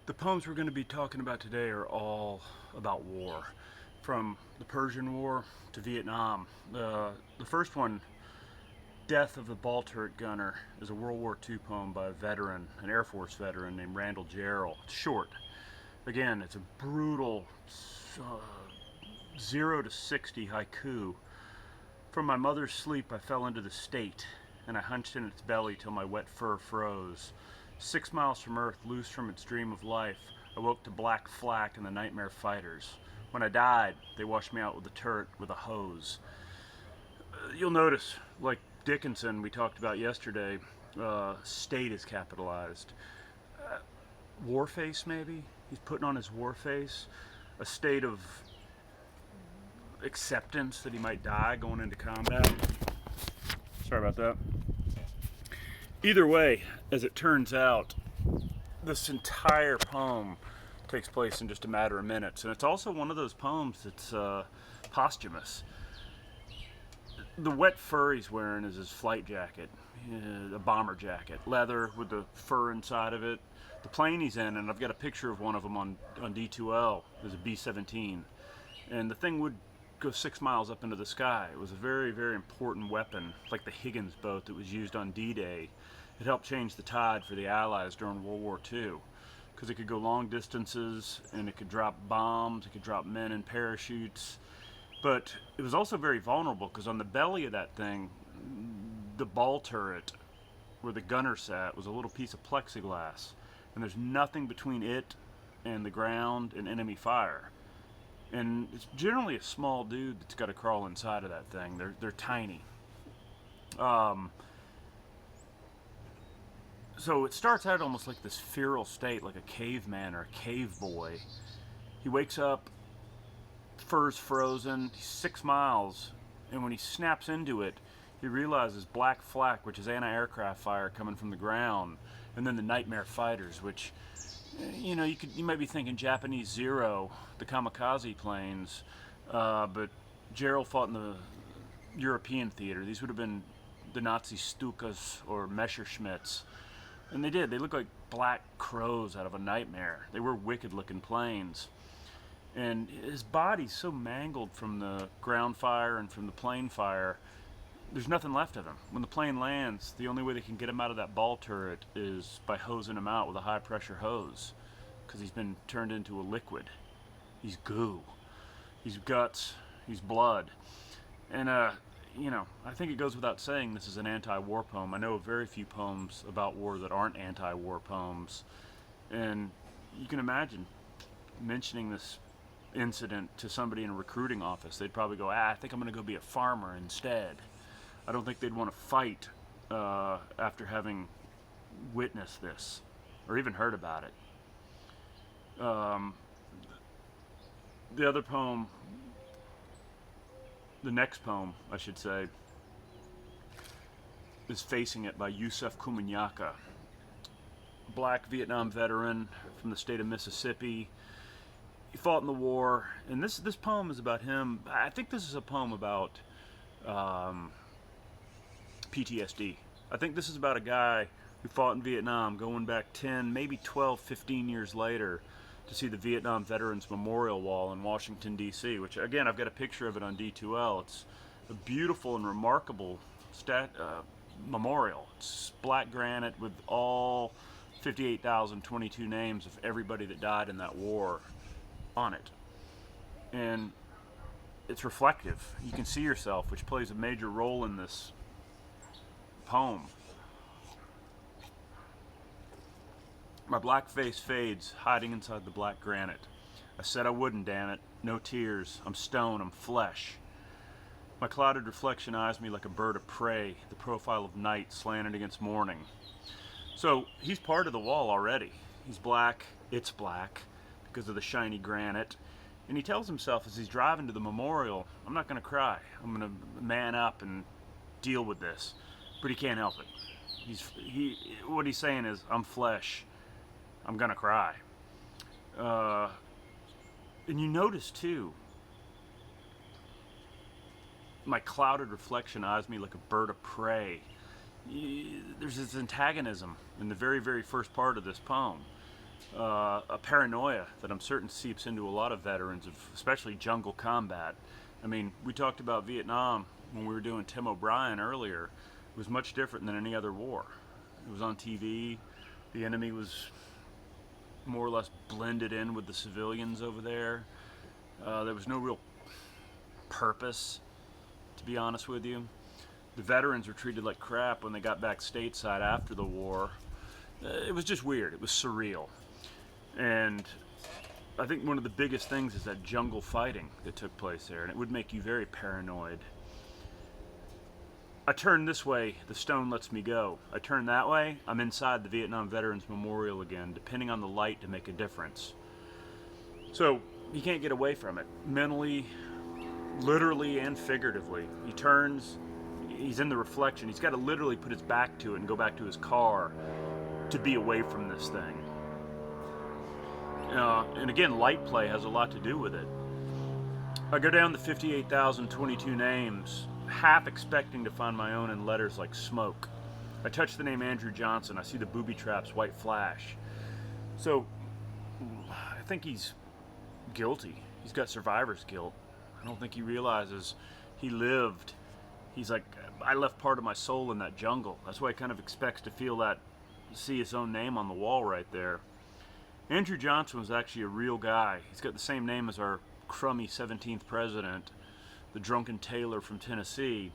The poems we're going to be talking about today are all about war, from the Persian War to Vietnam. The first one, Death of the Ball Turret Gunner, is a World War II poem by a veteran, an Air Force veteran named Randall Jarrell. It's short. Again, it's a brutal 0 to 60 haiku. From my mother's sleep, I fell into the state, and I hunched in its belly till my wet fur froze. 6 miles from Earth, loose from its dream of life, I woke to black flak and the nightmare fighters. When I died, they washed me out with a turret with a hose. You'll notice, like Dickinson we talked about yesterday, state is capitalized. War face, maybe? He's putting on his war face. A state of acceptance that he might die going into combat. Sorry about that. Either way, as it turns out, this entire poem takes place in just a matter of minutes, and it's also one of those poems that's posthumous. The wet fur he's wearing is his flight jacket, a bomber jacket, leather with the fur inside of it. The plane he's in, and I've got a picture of one of them on D2L, is a B-17, and the thing would go 6 miles up into the sky. It was a very, very important weapon, like the Higgins boat that was used on D-Day. It helped change the tide for the Allies during World War II, because it could go long distances, and it could drop bombs, it could drop men in parachutes. But it was also very vulnerable, because on the belly of that thing, the ball turret where the gunner sat was a little piece of plexiglass, and there's nothing between it and the ground and enemy fire. And it's generally a small dude that's got to crawl inside of that thing. They're tiny. So it starts out almost like this feral state, like a caveman or a cave boy. He wakes up, fur's frozen, he's 6 miles, and when he snaps into it, he realizes black flak, which is anti-aircraft fire coming from the ground, and then the nightmare fighters, which, you might be thinking Japanese Zero, the kamikaze planes, but Jarrell fought in the European theater. These would have been the Nazi Stukas or Messerschmitts. And they did. They look like black crows out of a nightmare. They were wicked-looking planes. And his body's so mangled from the ground fire and from the plane fire, there's nothing left of him. When the plane lands, the only way they can get him out of that ball turret is by hosing him out with a high-pressure hose, because he's been turned into a liquid. He's goo. He's guts. He's blood. And, I think it goes without saying this is an anti-war poem. I know of very few poems about war that aren't anti-war poems. And you can imagine mentioning this incident to somebody in a recruiting office. They'd probably go, I think I'm going to go be a farmer instead. I don't think they'd want to fight after having witnessed this or even heard about it. The other poem, the next poem, I should say, is Facing It by Yusef Komunyakaa. Black Vietnam veteran from the state of Mississippi. He fought in the war, and this poem is about him. I think this is a poem about PTSD. I think this is about a guy who fought in Vietnam going back 10, maybe 12, 15 years later to see the Vietnam Veterans Memorial Wall in Washington, D.C., which, again, I've got a picture of it on D2L. It's a beautiful and remarkable memorial. It's black granite with all 58,022 names of everybody that died in that war on it. And it's reflective. You can see yourself, which plays a major role in this poem. My black face fades, hiding inside the black granite. I said I wouldn't, damn it. No tears. I'm stone, I'm flesh. My clouded reflection eyes me like a bird of prey, the profile of night slanted against morning. So he's part of the wall already. He's black, it's black, because of the shiny granite. And he tells himself as he's driving to the memorial, I'm not going to cry. I'm going to man up and deal with this. But he can't help it. What he's saying is, I'm flesh. I'm gonna cry. And you notice too, my clouded reflection eyes me like a bird of prey. There's this antagonism in the very, very first part of this poem. a paranoia that I'm certain seeps into a lot of veterans, of especially jungle combat. I mean, we talked about Vietnam when we were doing Tim O'Brien earlier. It was much different than any other war. It was on TV. The enemy was more or less blended in with the civilians over there. There was no real purpose, to be honest with you. The veterans were treated like crap when they got back stateside after the war. It was just weird. It was surreal. And I think one of the biggest things is that jungle fighting that took place there, and it would make you very paranoid. I turn this way, the stone lets me go. I turn that way, I'm inside the Vietnam Veterans Memorial again, depending on the light to make a difference. So, you can't get away from it. Mentally, literally, and figuratively. He turns, he's in the reflection. He's got to literally put his back to it and go back to his car to be away from this thing. And again, light play has a lot to do with it. I go down the 58,022 names, half expecting to find my own in letters like smoke. I touch the name Andrew Johnson. I see the booby traps, white flash. So, I think he's guilty. He's got survivor's guilt. I don't think he realizes he lived. He's like, I left part of my soul in that jungle. That's why he kind of expects to feel that, see his own name on the wall right there. Andrew Johnson was actually a real guy. He's got the same name as our crummy 17th president, the drunken tailor from Tennessee.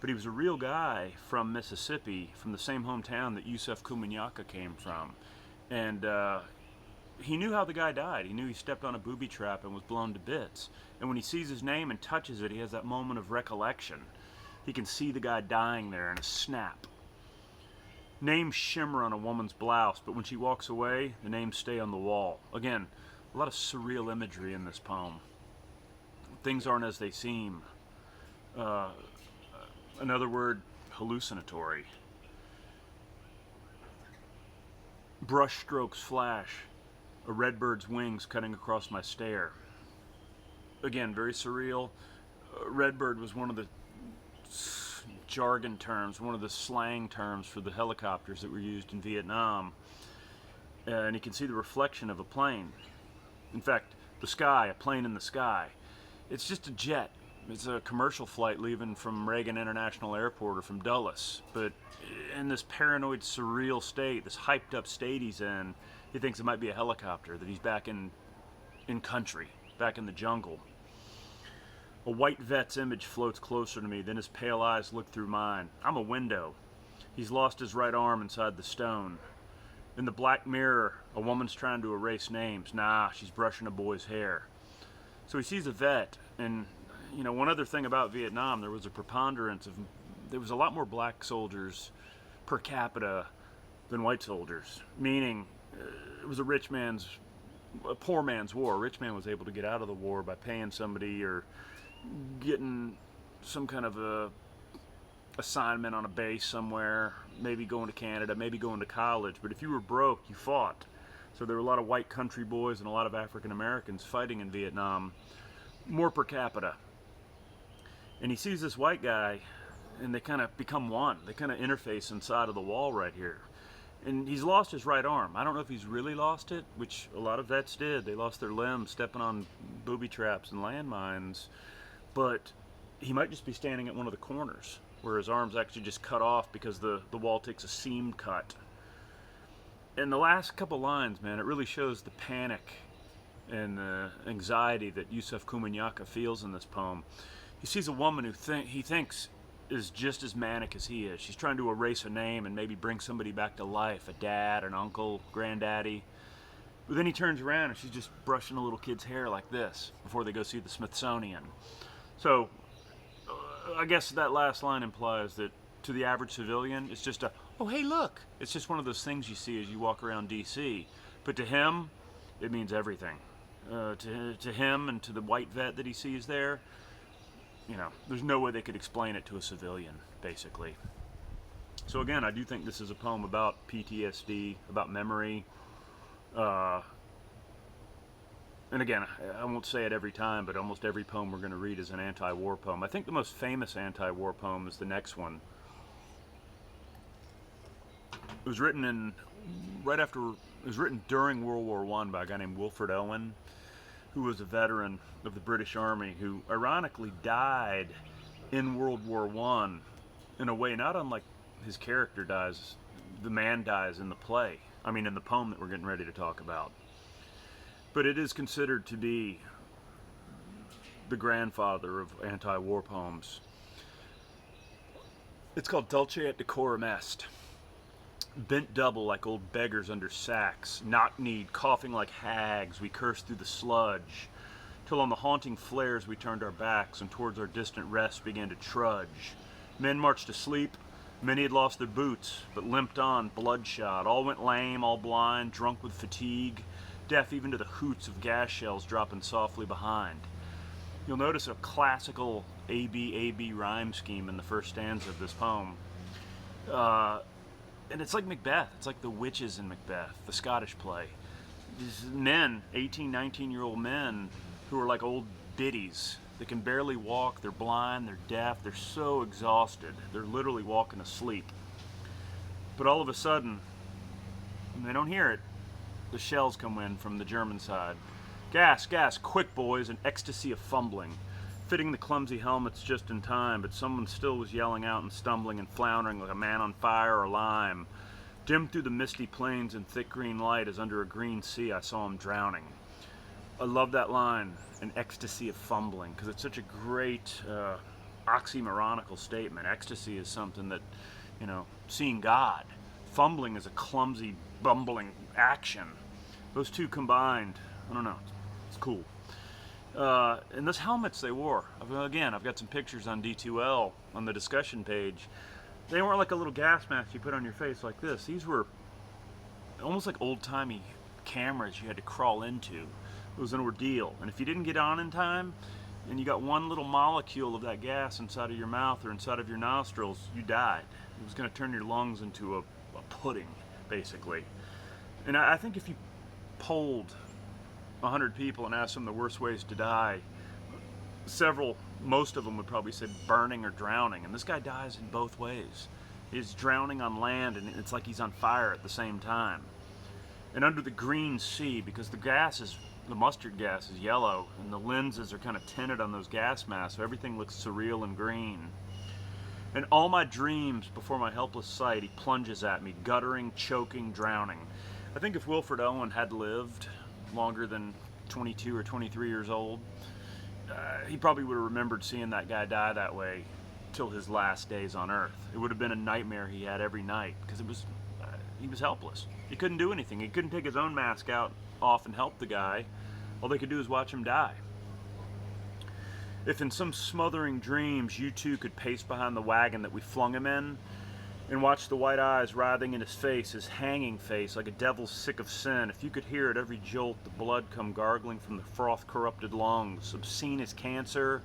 But he was a real guy from Mississippi, from the same hometown that Yusef Komunyakaa came from. And he knew how the guy died. He knew he stepped on a booby trap and was blown to bits. And when he sees his name and touches it, he has that moment of recollection. He can see the guy dying there in a snap. Names shimmer on a woman's blouse, but when she walks away, the names stay on the wall. Again, a lot of surreal imagery in this poem. Things aren't as they seem. Another word, hallucinatory. Brush strokes flash, a redbird's wings cutting across my stare. Again, very surreal. Redbird was one of the jargon terms, one of the slang terms for the helicopters that were used in Vietnam. And you can see the reflection of a plane. In fact, the sky, a plane in the sky. It's just a jet. It's a commercial flight leaving from Reagan International Airport or from Dulce. But in this paranoid, surreal state, this hyped up state he's in, he thinks it might be a helicopter, that he's back in country, back in the jungle. A white vet's image floats closer to me, then his pale eyes look through mine. I'm a window. He's lost his right arm inside the stone. In the black mirror, a woman's trying to erase names. Nah, she's brushing a boy's hair. So he sees a vet, and you know, one other thing about Vietnam, there was a lot more black soldiers per capita than white soldiers, meaning it was a poor man's war. A rich man was able to get out of the war by paying somebody or getting some kind of a assignment on a base somewhere, maybe going to Canada, maybe going to college. But if you were broke, you fought. So there were a lot of white country boys and a lot of African Americans fighting in Vietnam, more per capita. And he sees this white guy, and they kind of become one. They kind of interface inside of the wall right here. And he's lost his right arm. I don't know if he's really lost it, which a lot of vets did. They lost their limbs stepping on booby traps and landmines. But he might just be standing at one of the corners, where his arm's actually just cut off because the wall takes a seam cut. And the last couple lines, man, it really shows the panic and the anxiety that Yusef Komunyakaa feels in this poem. He sees a woman who he thinks is just as manic as he is. She's trying to erase a name and maybe bring somebody back to life, a dad, an uncle, granddaddy. But then he turns around and she's just brushing a little kid's hair like this before they go see the Smithsonian. So I guess that last line implies that to the average civilian, it's just oh, hey, look. It's just one of those things you see as you walk around D.C. But to him, it means everything. To him and to the white vet that he sees there, you know, there's no way they could explain it to a civilian, basically. So again, I do think this is a poem about PTSD, about memory. And again, I won't say it every time, but almost every poem we're going to read is an anti-war poem. I think the most famous anti-war poem is the next one. It was written right after It was written during World War I by a guy named Wilfred Owen, who was a veteran of the British Army, who ironically died in World War I in a way not unlike his character dies, the man dies in the play. I mean, in the poem that we're getting ready to talk about. But it is considered to be the grandfather of anti-war poems. It's called Dulce et Decorum est. Bent double like old beggars under sacks, knock-kneed, coughing like hags, we cursed through the sludge, till on the haunting flares we turned our backs and towards our distant rest began to trudge. Men marched asleep, many had lost their boots, but limped on, bloodshot. All went lame, all blind, drunk with fatigue, deaf even to the hoots of gas shells dropping softly behind. You'll notice a classical A-B rhyme scheme in the first stanza of this poem. And it's like Macbeth. It's like the witches in Macbeth, the Scottish play. These men, 18, 19-year-old men, who are like old biddies. They can barely walk, they're blind, they're deaf, they're so exhausted. They're literally walking asleep. But all of a sudden, and they don't hear it, the shells come in from the German side. Gas, gas, quick boys, an ecstasy of fumbling. Fitting the clumsy helmets just in time, but someone still was yelling out and stumbling and floundering like a man on fire or lime. Dim through the misty plains in thick green light as under a green sea I saw him drowning. I love that line, an ecstasy of fumbling, because it's such a great oxymoronical statement. Ecstasy is something that, seeing God. Fumbling is a clumsy, bumbling action. Those two combined, I don't know, it's cool. And those helmets they wore, again, I've got some pictures on D2L on the discussion page. They weren't like a little gas mask you put on your face like this. These were almost like old-timey cameras you had to crawl into. It was an ordeal. And if you didn't get on in time, and you got one little molecule of that gas inside of your mouth or inside of your nostrils, you died. It was going to turn your lungs into a pudding, basically. And I think if you polled 100 people and asked them the worst ways to die, most of them would probably say burning or drowning. And this guy dies in both ways. He's drowning on land, and it's like he's on fire at the same time. And under the green sea, because the mustard gas is yellow, and the lenses are kind of tinted on those gas masks, so everything looks surreal and green. And all my dreams before my helpless sight, he plunges at me, guttering, choking, drowning. I think if Wilfred Owen had lived longer than 22 or 23 years old, he probably would have remembered seeing that guy die that way till his last days on Earth. It would have been a nightmare he had every night, because he was helpless. He couldn't do anything. He couldn't take his own mask off and help the guy. All they could do is watch him die. If in some smothering dreams you too could pace behind the wagon that we flung him in, and watch the white eyes writhing in his face, his hanging face, like a devil sick of sin. If you could hear at every jolt the blood come gargling from the froth-corrupted lungs, obscene as cancer,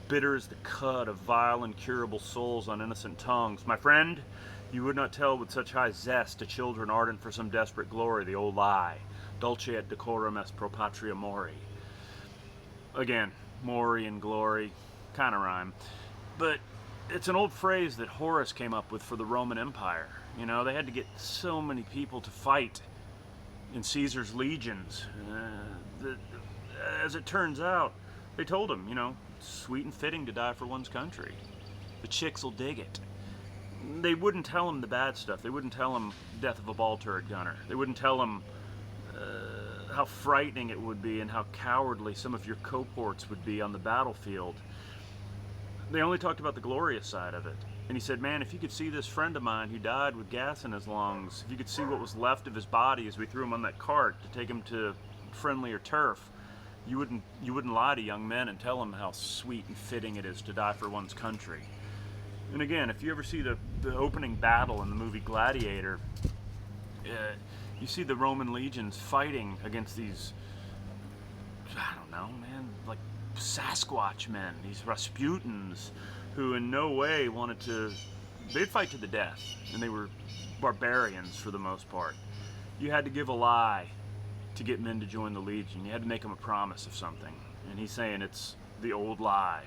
bitter as the cud of vile, incurable souls on innocent tongues. My friend, you would not tell with such high zest to children ardent for some desperate glory the old lie. Dulce et decorum est pro patria mori. Again, mori and glory, kind of rhyme. But it's an old phrase that Horace came up with for the Roman Empire. They had to get so many people to fight in Caesar's legions. As it turns out, they told him, it's sweet and fitting to die for one's country. The chicks will dig it. They wouldn't tell him the bad stuff. They wouldn't tell him death of a ball turret gunner. They wouldn't tell him how frightening it would be and how cowardly some of your cohorts would be on the battlefield. They only talked about the glorious side of it. And he said, man, if you could see this friend of mine who died with gas in his lungs, if you could see what was left of his body as we threw him on that cart to take him to friendlier turf, you wouldn't lie to young men and tell them how sweet and fitting it is to die for one's country. And again, if you ever see the opening battle in the movie Gladiator, you see the Roman legions fighting against these, I don't know, man, like Sasquatch men, these Rasputins, who in no way they'd fight to the death, and they were barbarians for the most part. You had to give a lie to get men to join the Legion. You had to make them a promise of something. And he's saying it's the old lie.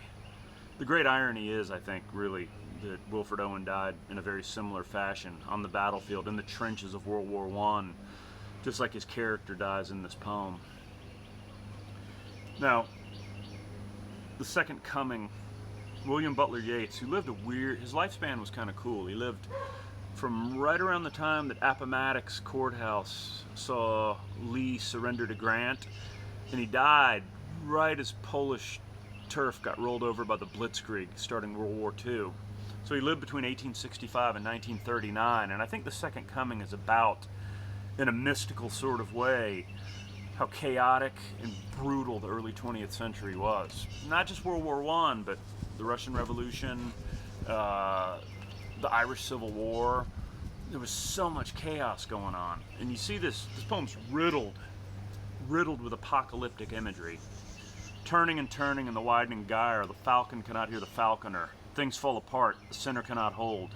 The great irony is, I think, really, that Wilfred Owen died in a very similar fashion on the battlefield, in the trenches of World War I, just like his character dies in this poem. Now, the second coming, William Butler Yeats, who lived his lifespan was kind of cool. He lived from right around the time that Appomattox Courthouse saw Lee surrender to Grant, and he died right as Polish turf got rolled over by the Blitzkrieg starting World War II. So he lived between 1865 and 1939, and I think the Second Coming is about, in a mystical sort of way, how chaotic and brutal the early 20th century was. Not just World War I, but the Russian Revolution, the Irish Civil War. There was so much chaos going on. And you see this poem's riddled with apocalyptic imagery. Turning and turning in the widening gyre, the falcon cannot hear the falconer. Things fall apart, the sinner cannot hold.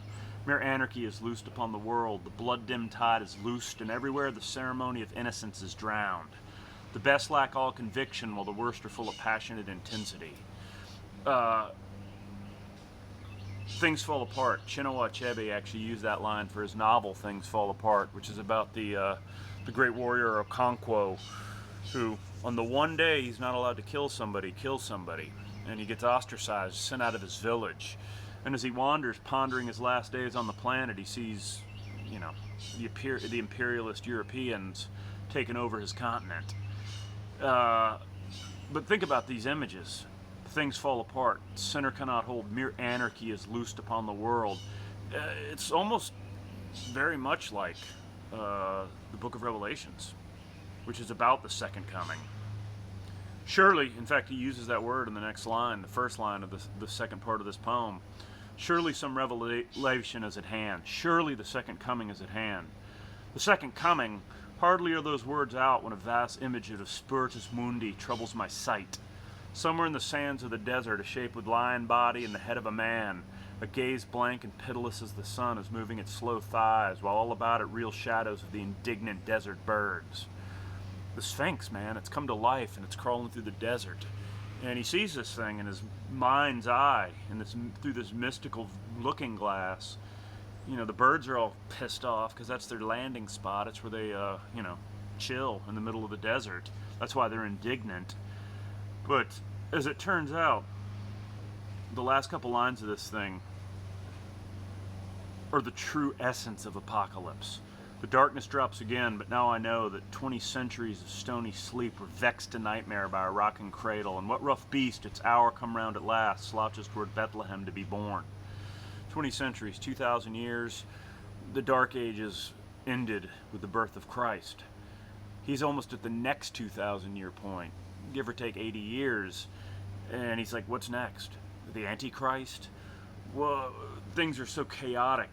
Mere anarchy is loosed upon the world, the blood-dimmed tide is loosed, and everywhere the ceremony of innocence is drowned. The best lack all conviction, while the worst are full of passionate intensity. Things fall apart. Chinua Achebe actually used that line for his novel Things Fall Apart, which is about the great warrior Okonkwo, who on the one day he's not allowed to kills somebody, and he gets ostracized, sent out of his village. And as he wanders, pondering his last days on the planet, he sees, the imperialist Europeans taking over his continent. But think about these images. Things fall apart. Sinner cannot hold. Mere anarchy is loosed upon the world. It's almost very much like the book of Revelations, which is about the second coming. Surely, in fact, he uses that word in the next line, the first line of the second part of this poem. Surely some revelation is at hand. Surely the second coming is at hand. The second coming, hardly are those words out when a vast image of spiritus mundi troubles my sight. Somewhere in the sands of the desert, a shape with lion body and the head of a man, a gaze blank and pitiless as the sun is moving its slow thighs, while all about it real shadows of the indignant desert birds. The Sphinx, man, it's come to life and it's crawling through the desert. And he sees this thing in his mind's eye, and through this mystical looking glass. The birds are all pissed off because that's their landing spot. It's where they, chill in the middle of the desert. That's why they're indignant. But as it turns out, the last couple lines of this thing are the true essence of apocalypse. The darkness drops again, but now I know that 20 centuries of stony sleep were vexed to nightmare by a rocking cradle, and what rough beast, its hour come round at last, slouches toward Bethlehem to be born. 20 centuries, 2,000 years, the Dark Ages ended with the birth of Christ. He's almost at the next 2,000 year point, give or take 80 years, and he's like, what's next? The Antichrist? Well, things are so chaotic.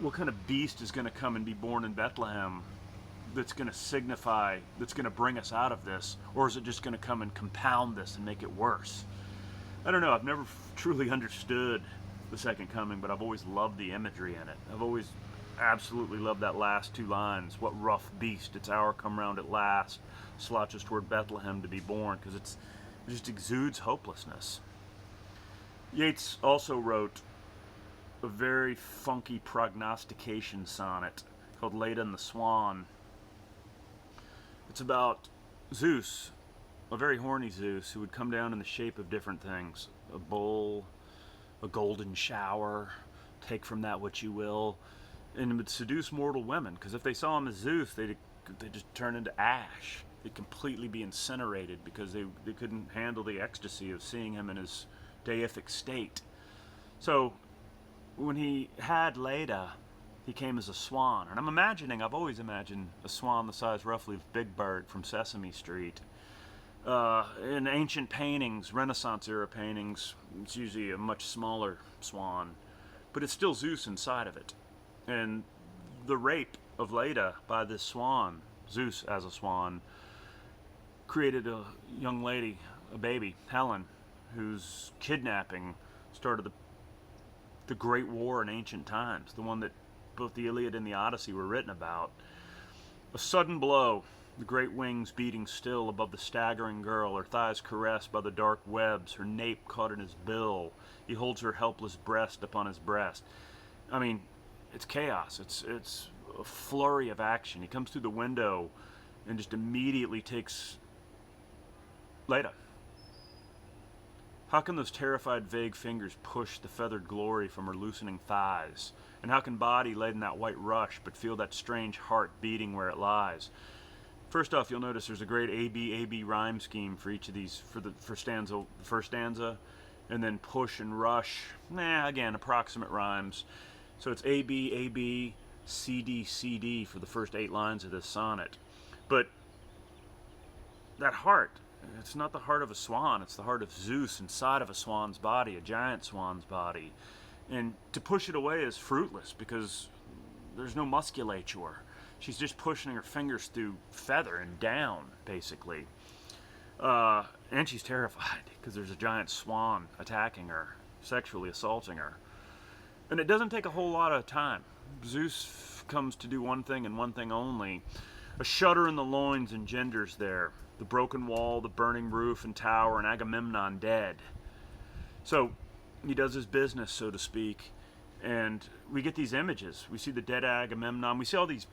What kind of beast is going to come and be born in Bethlehem that's going to signify, that's going to bring us out of this? Or is it just going to come and compound this and make it worse? I don't know. I've never truly understood the second coming, but I've always loved the imagery in it. I've always absolutely loved that last two lines. What rough beast, its hour come round at last, slouches toward Bethlehem to be born, because it just exudes hopelessness. Yeats also wrote a very funky prognostication sonnet called Leda and the Swan. It's about Zeus, a very horny Zeus, who would come down in the shape of different things. A bull, a golden shower, take from that what you will, and would seduce mortal women, because if they saw him as Zeus, they'd just turn into ash. They'd completely be incinerated because they couldn't handle the ecstasy of seeing him in his deific state. So when he had Leda, he came as a swan. And I've always imagined a swan the size roughly of Big Bird from Sesame Street. In ancient paintings, Renaissance era paintings, it's usually a much smaller swan, but it's still Zeus inside of it. And the rape of Leda by this swan, Zeus as a swan, created a young lady, a baby, Helen, whose kidnapping started the Great War in ancient times, the one that both the Iliad and the Odyssey were written about. A sudden blow, the great wings beating still above the staggering girl, her thighs caressed by the dark webs, her nape caught in his bill. He holds her helpless breast upon his breast. I mean, it's chaos. It's a flurry of action. He comes through the window and just immediately takes Leda. How can those terrified, vague fingers push the feathered glory from her loosening thighs? And how can body laid in that white rush but feel that strange heart beating where it lies? First off, you'll notice there's a great A-B rhyme scheme for each of these, for stanza, the first stanza, and then push and rush. Again, approximate rhymes. So it's A-B, C-D, C-D for the first 8 lines of this sonnet. But that heart, it's not the heart of a swan, it's the heart of Zeus inside of a swan's body, a giant swan's body. And to push it away is fruitless because there's no musculature. She's just pushing her fingers through feather and down, basically. And she's terrified because there's a giant swan attacking her, sexually assaulting her. And it doesn't take a whole lot of time. Zeus comes to do one thing and one thing only. A shudder in the loins engenders there. The broken wall, the burning roof and tower, and Agamemnon dead. So he does his business, so to speak, and we get these images. We see the dead Agamemnon. We see all these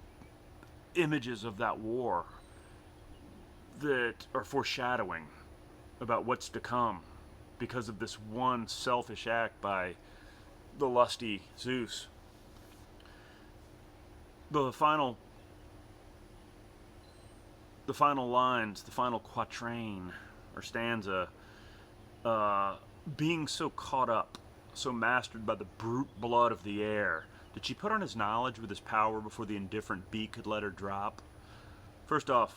images of that war that are foreshadowing about what's to come because of this one selfish act by the lusty Zeus. The final lines, the final quatrain or stanza, being so caught up, so mastered by the brute blood of the air, did she put on his knowledge with his power before the indifferent beak could let her drop? First off,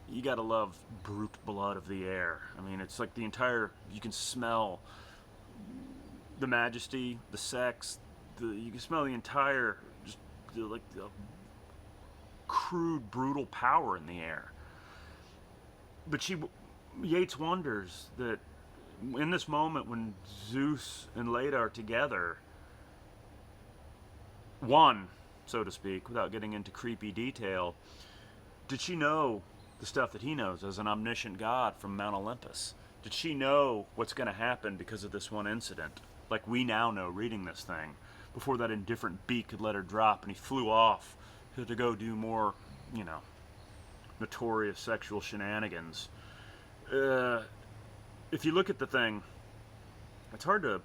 you gotta love brute blood of the air. I mean, it's like the entire, you can smell the majesty, the sex, you can smell the entire, just like the crude, brutal power in the air. But Yeats wonders that in this moment when Zeus and Leda are together, one, so to speak, without getting into creepy detail, did she know the stuff that he knows as an omniscient god from Mount Olympus? Did she know what's going to happen because of this one incident, like we now know reading this thing, before that indifferent beak could let her drop and he flew off to go do more, notorious sexual shenanigans? If you look at the thing, it's hard to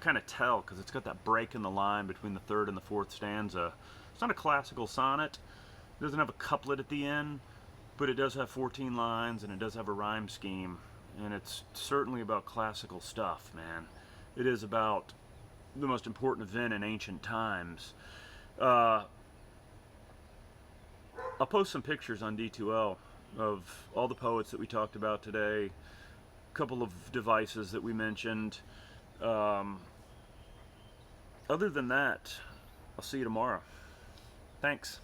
kind of tell because it's got that break in the line between the third and the fourth stanza. It's not a classical sonnet. It doesn't have a couplet at the end, but it does have 14 lines and it does have a rhyme scheme, and it's certainly about classical stuff, man. It is about the most important event in ancient times. I'll post some pictures on D2L of all the poets that we talked about today, a couple of devices that we mentioned. Other than that, I'll see you tomorrow. Thanks.